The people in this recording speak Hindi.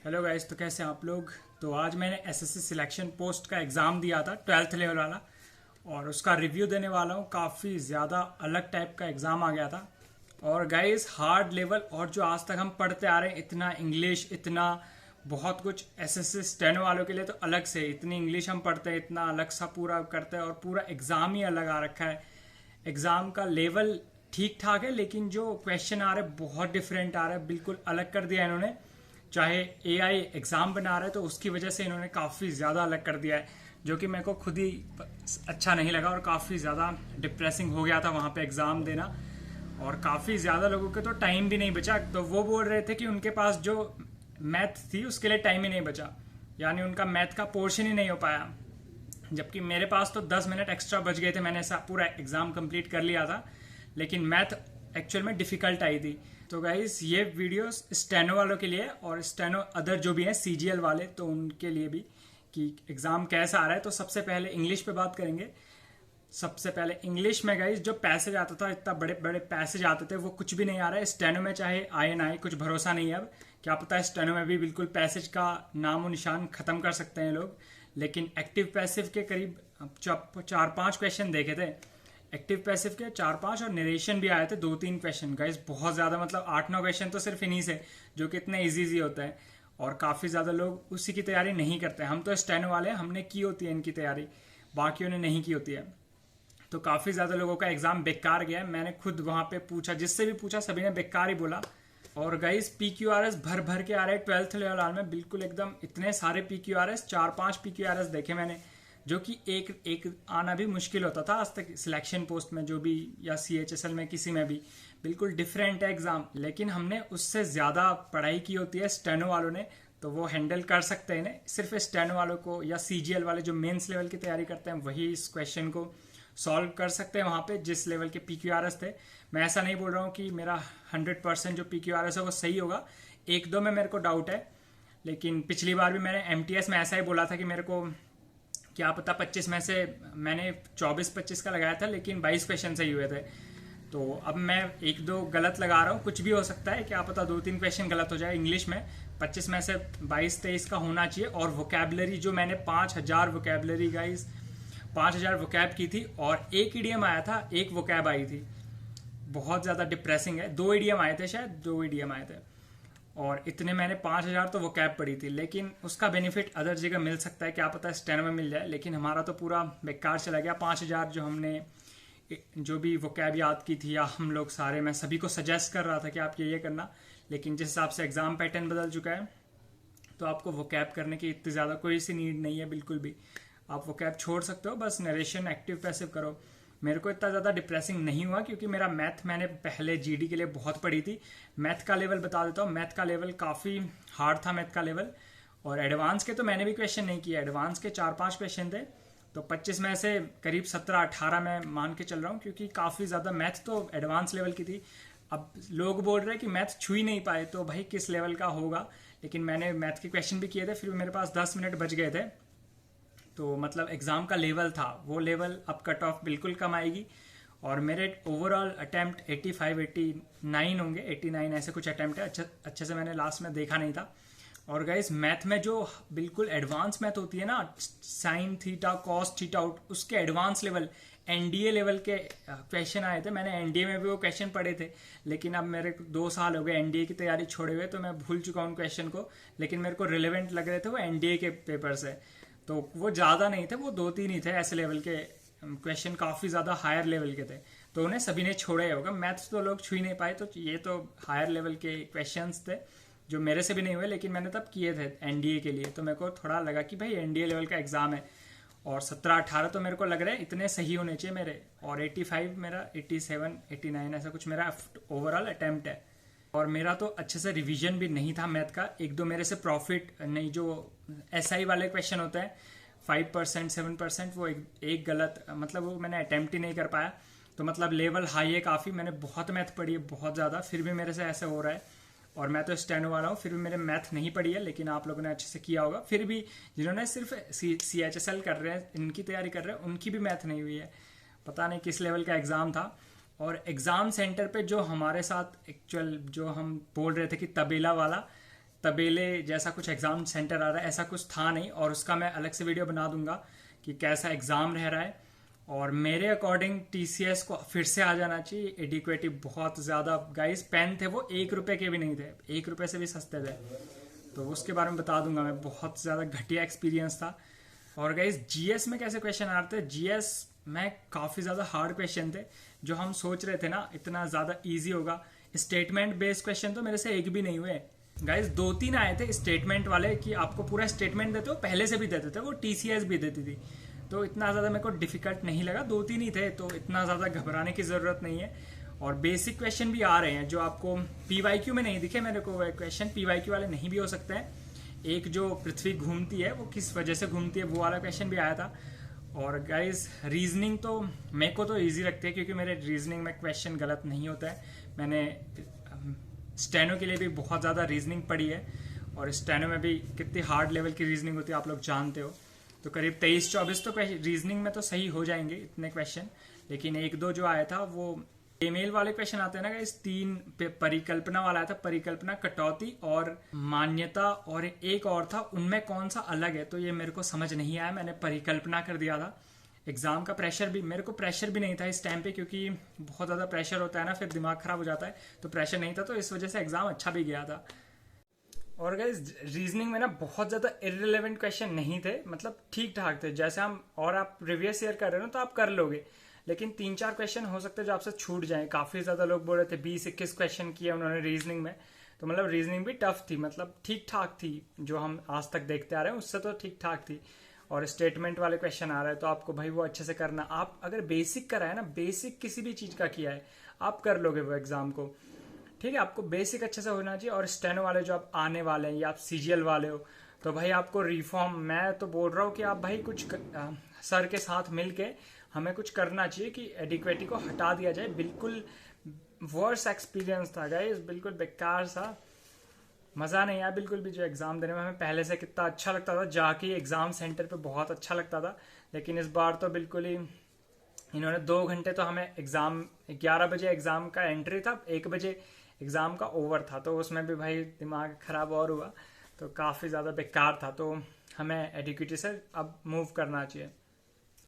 हेलो गाइस, तो कैसे हैं आप लोग। तो आज मैंने एसएससी सिलेक्शन पोस्ट का एग्ज़ाम दिया था 12th लेवल वाला, और उसका रिव्यू देने वाला हूँ। काफ़ी ज़्यादा अलग टाइप का एग्ज़ाम आ गया था। और गाइस, हार्ड लेवल, और जो आज तक हम पढ़ते आ रहे हैं, इतना इंग्लिश, इतना बहुत कुछ एसएससी स्टेनो वालों के लिए तो अलग से इतनी इंग्लिश हम पढ़ते हैं, इतना अलग सा पूरा करते हैं, और पूरा एग्ज़ाम ही अलग आ रखा है। एग्ज़ाम का लेवल ठीक ठाक है, लेकिन जो क्वेश्चन आ रहे हैं बहुत डिफरेंट आ रहा है, बिल्कुल अलग कर दिया इन्होंने। चाहे एआई एग्ज़ाम बना रहा है तो उसकी वजह से इन्होंने काफ़ी ज़्यादा अलग कर दिया है, जो कि मेरे को खुद ही अच्छा नहीं लगा, और काफ़ी ज़्यादा डिप्रेसिंग हो गया था वहाँ पे एग्ज़ाम देना। और काफ़ी ज़्यादा लोगों के तो टाइम भी नहीं बचा, तो वो बोल रहे थे कि उनके पास जो मैथ थी उसके लिए टाइम ही नहीं बचा, यानी उनका मैथ का पोर्शन ही नहीं हो पाया। जबकि मेरे पास तो 10 मिनट एक्स्ट्रा बच गए थे, मैंने ऐसा पूरा एग्ज़ाम कंप्लीट कर लिया था, लेकिन मैथ एक्चुअल में डिफ़िकल्ट आई थी। तो गाइस, ये वीडियो स्टेनो वालों के लिए और स्टेनो अदर जो भी हैं सीजीएल वाले, तो उनके लिए भी कि एग्ज़ाम कैसा आ रहा है। तो सबसे पहले इंग्लिश पे बात करेंगे। सबसे पहले इंग्लिश में गाइस, जो पैसेज आता था, इतना बड़े बड़े पैसेज आते थे, वो कुछ भी नहीं आ रहा है। स्टेनो में चाहे आए ना आए, कुछ भरोसा नहीं है अब। क्या पता है स्टेनो में भी बिल्कुल पैसेज का नामो निशान खत्म कर सकते हैं लोग। लेकिन एक्टिव पैसिव के करीब 4-5 क्वेश्चन देखे थे। एक्टिव पैसिव के 4-5, और नरेशन भी आए थे 2-3 क्वेश्चन। गाइस, बहुत ज़्यादा, मतलब 8-9 क्वेश्चन तो सिर्फ इन्हीं से, जो कि इतने ईजी होता है। और काफ़ी ज़्यादा लोग उसी की तैयारी नहीं करते। हम तो स्टेनो वाले हैं, हमने की होती है इनकी तैयारी, बाकियों ने नहीं की होती है। तो काफ़ी ज़्यादा लोगों का एग्ज़ाम बेकार गया है। मैंने खुद वहाँ पे पूछा, जिससे भी पूछा सभी ने बेकार ही बोला। और गाइस, PQRS भर भर के आ रहे हैं 12th लेवल में, बिल्कुल एकदम इतने सारे PQRS, 4-5 PQRS देखे मैंने, जो कि एक एक आना भी मुश्किल होता था आज तक सिलेक्शन पोस्ट में, जो भी, या CHSL में, किसी में भी। बिल्कुल डिफरेंट है एग्ज़ाम, लेकिन हमने उससे ज़्यादा पढ़ाई की होती है स्टेनो वालों ने, तो वो हैंडल कर सकते हैं इन्हें। सिर्फ स्टेनो वालों को या CGL वाले जो मेंस लेवल की तैयारी करते हैं, वही इस क्वेश्चन को सॉल्व कर सकते हैं वहाँ पे, जिस लेवल के PQRS थे। मैं ऐसा नहीं बोल रहा हूँ कि मेरा 100% जो PQRS है वो सही होगा, एक दो में मेरे को डाउट है। लेकिन पिछली बार भी मैंने MTS में ऐसा ही बोला था कि मेरे को क्या पता 25 में से, मैंने 24-25 का लगाया था, लेकिन 22 क्वेश्चन सही हुए थे। तो अब मैं एक दो गलत लगा रहा हूँ, कुछ भी हो सकता है, क्या पता 2-3 क्वेश्चन गलत हो जाए। इंग्लिश में 25 में से 22-23 का होना चाहिए। और वोकेबलरी, जो मैंने 5000 वोकेबलरी गाइस, 5000 वोकैब की थी, और एक ईडीएम आया था, एक वोकैब आई थी। बहुत ज़्यादा डिप्रेसिंग है। 2 ईडीएम आए थे, शायद 2 ईडीएम आए थे, और इतने मैंने 5000 तो वोकैब पढ़ी थी। लेकिन उसका बेनिफिट अदर जगह मिल सकता है, क्या पता स्टेनो में मिल जाए। लेकिन हमारा तो पूरा बेकार चला गया। 5000 जो हमने जो भी वोकैब याद की थी, या हम लोग सारे, मैं सभी को सजेस्ट कर रहा था कि आप ये करना, लेकिन जिस हिसाब से एग्ज़ाम पैटर्न बदल चुका है, तो आपको वोकैब करने की इतनी ज़्यादा कोई सी नीड नहीं है बिल्कुल भी। आप वोकैब छोड़ सकते हो, बस नरेशन एक्टिव पैसिव करो। मेरे को इतना ज़्यादा डिप्रेसिंग नहीं हुआ, क्योंकि मेरा मैथ मैंने पहले GD के लिए बहुत पढ़ी थी। मैथ का लेवल बता देता हूँ, मैथ का लेवल काफ़ी हार्ड था, मैथ का लेवल। और एडवांस के तो मैंने भी क्वेश्चन नहीं किया, एडवांस के 4-5 क्वेश्चन थे। तो 25 में से करीब 17-18 मैं मान के चल रहा हूँ, क्योंकि काफ़ी ज़्यादा मैथ तो एडवांस लेवल की थी। अब लोग बोल रहे हैं कि मैथ छू ही नहीं पाए, तो भाई किस लेवल का होगा। लेकिन मैंने मैथ के क्वेश्चन भी किए थे, फिर मेरे पास 10 मिनट बच गए थे। तो मतलब एग्ज़ाम का लेवल था वो लेवल, अब कट ऑफ बिल्कुल कम आएगी। और मेरे ओवरऑल अटैम्प्ट 85-89 होंगे, 89 ऐसे कुछ अटैम्प्ट है। अच्छे से मैंने लास्ट में देखा नहीं था। और गाइस, मैथ में जो बिल्कुल एडवांस मैथ होती है ना, साइन थीटा, कॉस थीटा, उसके एडवांस लेवल, NDA लेवल के क्वेश्चन आए थे। मैंने NDA में भी वो क्वेश्चन पढ़े थे, लेकिन अब मेरे 2 साल हो गए NDA की तैयारी छोड़े हुए, तो मैं भूल चुका हूँ उन क्वेश्चन को। लेकिन मेरे को रिलेवेंट लग रहे थे वो NDA के पेपर से। तो वो ज़्यादा नहीं थे, वो 2-3 ही थे ऐसे लेवल के क्वेश्चन, काफ़ी ज़्यादा हायर लेवल के थे। तो उन्हें सभी ने छोड़े होगा। मैथ्स तो लोग छू ही नहीं पाए, तो ये तो हायर लेवल के क्वेश्चंस थे, जो मेरे से भी नहीं हुए, लेकिन मैंने तब किए थे NDA के लिए। तो मेरे को थोड़ा लगा कि भाई NDA लेवल का एग्ज़ाम है। और 17-18 तो मेरे को लग रहा है इतने सही होने चाहिए मेरे। और 85 मेरा, 87-89 ऐसा कुछ मेरा ओवरऑल अटैम्प्ट है। और मेरा तो अच्छे से रिवीजन भी नहीं था मैथ का। एक दो मेरे से प्रॉफिट नहीं, जो SI वाले क्वेश्चन होते हैं 5%, 7%, वो एक गलत, मतलब वो मैंने अटेम्प्ट ही नहीं कर पाया। तो मतलब लेवल हाई है काफ़ी। मैंने बहुत मैथ पढ़ी है, बहुत ज़्यादा, फिर भी मेरे से ऐसे हो रहा है। और मैं तो स्टेनो वाला हूँ, फिर भी मेरे मैथ नहीं पढ़ी है, लेकिन आप लोगों ने अच्छे से किया होगा। फिर भी जिन्होंने सिर्फ CHSL कर रहे हैं, इनकी तैयारी कर रहे हैं, उनकी भी मैथ नहीं हुई है। पता नहीं किस लेवल का एग्ज़ाम था। और एग्ज़ाम सेंटर पे जो हमारे साथ एक्चुअल, जो हम बोल रहे थे कि तबेला वाला, तबेले जैसा कुछ एग्ज़ाम सेंटर आ रहा है, ऐसा कुछ था नहीं। और उसका मैं अलग से वीडियो बना दूंगा कि कैसा एग्ज़ाम रह रहा है। और मेरे अकॉर्डिंग टीसीएस को फिर से आ जाना चाहिए। एडिक्वेटिव बहुत ज़्यादा गाइस, पेन थे वो 1 रुपए के भी नहीं थे, 1 रुपए से भी सस्ते थे। तो उसके बारे में बता दूंगा मैं, बहुत ज़्यादा घटिया एक्सपीरियंस था। और गाइस जीएस में कैसे क्वेश्चन आ रहे थे, जीएस में काफ़ी ज़्यादा हार्ड क्वेश्चन थे। जो हम सोच रहे थे ना इतना ज़्यादा ईजी होगा, स्टेटमेंट बेस्ड क्वेश्चन तो मेरे से एक भी नहीं हुए गाइस। 2-3 आए थे स्टेटमेंट वाले कि आपको पूरा स्टेटमेंट देते हो, पहले से भी देते थे, वो टीसीएस भी देती थी। तो इतना ज़्यादा मेरे को डिफिकल्ट नहीं लगा, 2-3 ही थे, तो इतना ज़्यादा घबराने की ज़रूरत नहीं है। और बेसिक क्वेश्चन भी आ रहे हैं जो आपको पीवाईक्यू में नहीं दिखे मेरे को। क्वेश्चन पीवाईक्यू वाले नहीं भी हो सकते हैं। एक जो पृथ्वी घूमती है वो किस वजह से घूमती है, वो वाला क्वेश्चन भी आया था। और गाइस रीजनिंग तो मेरे को तो इजी लगती है, क्योंकि मेरे रीजनिंग में क्वेश्चन गलत नहीं होता है। मैंने स्टेनो के लिए भी बहुत ज़्यादा रीजनिंग पढ़ी है, और स्टेनो में भी कितनी हार्ड लेवल की रीजनिंग होती है आप लोग जानते हो। तो करीब 23-24 तो रीजनिंग में तो सही हो जाएंगे इतने क्वेश्चन। लेकिन 1-2 जो आया था वो ईमेल वाले क्वेश्चन आते हैं ना गाइस, 3 परिकल्पना वाला आया था, परिकल्पना, कटौती और मान्यता, और एक और था, उनमें कौन सा अलग है। तो ये मेरे को समझ नहीं आया, मैंने परिकल्पना कर दिया था। एग्जाम का प्रेशर भी, मेरे को प्रेशर भी नहीं था इस टाइम पे, क्योंकि बहुत ज़्यादा प्रेशर होता है ना, फिर दिमाग खराब हो जाता है। तो प्रेशर नहीं था, तो इस वजह से एग्जाम अच्छा भी गया था। और गाइस रीजनिंग में ना बहुत ज़्यादा इररिलेवेंट क्वेश्चन नहीं थे, मतलब ठीक ठाक थे। जैसे हम, और आप प्रीवियस ईयर कर रहे हो ना तो आप कर लोगे, लेकिन 3-4 क्वेश्चन हो सकते हैं जो आपसे छूट जाएं। काफ़ी ज़्यादा लोग बोल रहे थे 20-21 क्वेश्चन किए उन्होंने रीजनिंग में। तो मतलब रीजनिंग भी टफ थी, मतलब ठीक ठाक थी, जो हम आज तक देखते आ रहे हैं उससे तो ठीक ठाक थी। और स्टेटमेंट वाले क्वेश्चन आ रहे हैं तो आपको भाई वो अच्छे से करना। आप अगर बेसिक करा है ना, बेसिक किसी भी चीज़ का किया है, आप कर लोगे वो एग्जाम को, ठीक है। आपको बेसिक अच्छे से होना चाहिए। और स्टेनो वाले जो आप आने वाले हैं, या आप सीजीएल वाले हो, तो भाई आपको रिफॉर्म, मैं तो बोल रहा हूँ कि आप भाई कुछ सर के साथ मिलके हमें कुछ करना चाहिए कि एडिक्वेटी को हटा दिया जाए। बिल्कुल वर्स एक्सपीरियंस था गाइस, बिल्कुल बेकार सा, मज़ा नहीं आया बिल्कुल भी। जो एग्ज़ाम देने में हमें पहले से कितना अच्छा लगता था, जाके एग्ज़ाम सेंटर पे बहुत अच्छा लगता था, लेकिन इस बार तो बिल्कुल ही इन्होंने 2 घंटे तो हमें एग्ज़ाम, 11 बजे एग्ज़ाम का एंट्री था, 1 बजे एग्ज़ाम का ओवर था, तो उसमें भी भाई दिमाग ख़राब और हुआ। तो काफ़ी ज़्यादा बेकार था। तो हमें एडिक्वेटी से अब मूव करना चाहिए।